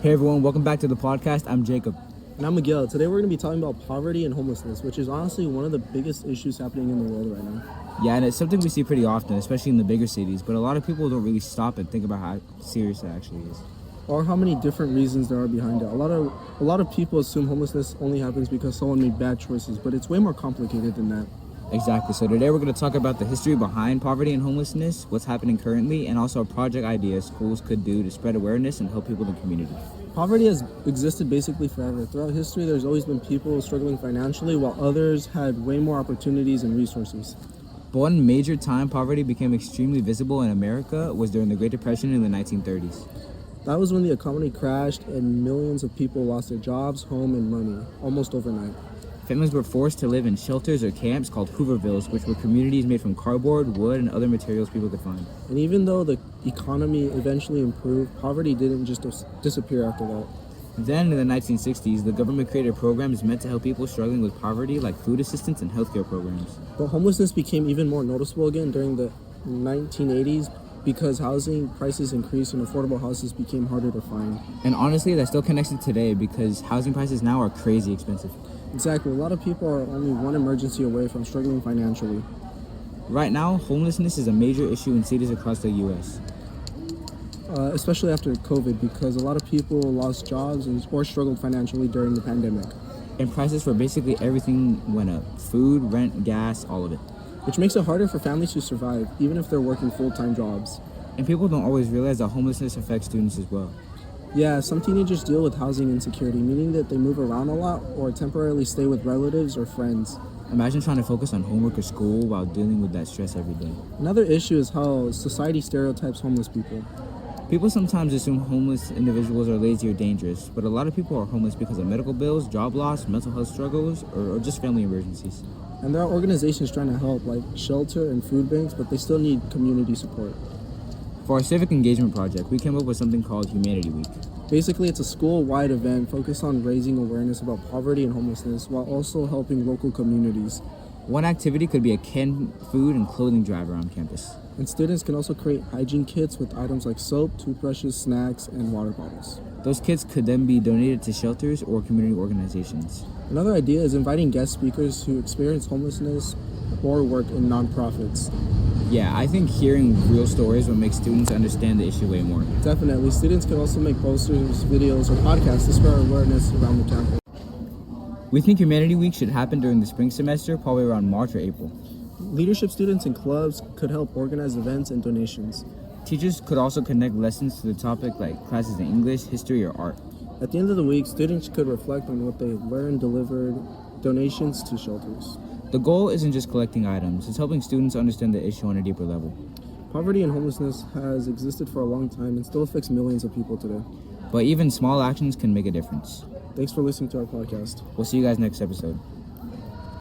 Hey everyone, welcome back to the podcast. I'm Jacob. And I'm Miguel. Today we're going to be talking about poverty and homelessness, which is honestly one of the biggest issues happening in the world right now. Yeah, and it's something we see pretty often, especially in the bigger cities, but a lot of people don't really stop and think about how serious it actually is. Or how many different reasons there are behind it. A lot of people assume homelessness only happens because someone made bad choices, but it's way more complicated than that. Exactly. So today we're going to talk about the history behind poverty and homelessness, what's happening currently, and also a project ideas schools could do to spread awareness and help people in the community. Poverty has existed basically forever. Throughout history, there's always been people struggling financially, while others had way more opportunities and resources. But one major time poverty became extremely visible in America was during the Great Depression in the 1930s. That was when the economy crashed and millions of people lost their jobs, home, and money, almost overnight. Families were forced to live in shelters or camps called Hoovervilles, which were communities made from cardboard, wood, and other materials people could find. And even though the economy eventually improved, poverty didn't just disappear after that. Then, in the 1960s, the government created programs meant to help people struggling with poverty, like food assistance and healthcare programs. But homelessness became even more noticeable again during the 1980s because housing prices increased and affordable houses became harder to find. And honestly, that still connects to today because housing prices now are crazy expensive. Exactly. A lot of people are only one emergency away from struggling financially. Right now, homelessness is a major issue in cities across the U.S. Especially after COVID, because a lot of people lost jobs or struggled financially during the pandemic. And prices for basically everything went up. Food, rent, gas, all of it. Which makes it harder for families to survive, even if they're working full-time jobs. And people don't always realize that homelessness affects students as well. Yeah, some teenagers deal with housing insecurity, meaning that they move around a lot or temporarily stay with relatives or friends. Imagine trying to focus on homework or school while dealing with that stress every day. Another issue is how society stereotypes homeless people. People sometimes assume homeless individuals are lazy or dangerous, but a lot of people are homeless because of medical bills, job loss, mental health struggles, or just family emergencies. And there are organizations trying to help, like shelter and food banks, but they still need community support. For our civic engagement project, we came up with something called Humanity Week. Basically, it's a school-wide event focused on raising awareness about poverty and homelessness while also helping local communities. One activity could be a canned food and clothing drive around campus. And students can also create hygiene kits with items like soap, toothbrushes, snacks, and water bottles. Those kits could then be donated to shelters or community organizations. Another idea is inviting guest speakers who experience homelessness or work in nonprofits. Yeah, I think hearing real stories will make students understand the issue way more. Definitely. Students can also make posters, videos, or podcasts to spread awareness around the campus. We think Humanity Week should happen during the spring semester, probably around March or April. Leadership students and clubs could help organize events and donations. Teachers could also connect lessons to the topic like classes in English, history, or art. At the end of the week, students could reflect on what they learned, delivered donations to shelters. The goal isn't just collecting items, it's helping students understand the issue on a deeper level. Poverty and homelessness has existed for a long time and still affects millions of people today. But even small actions can make a difference. Thanks for listening to our podcast. We'll see you guys next episode.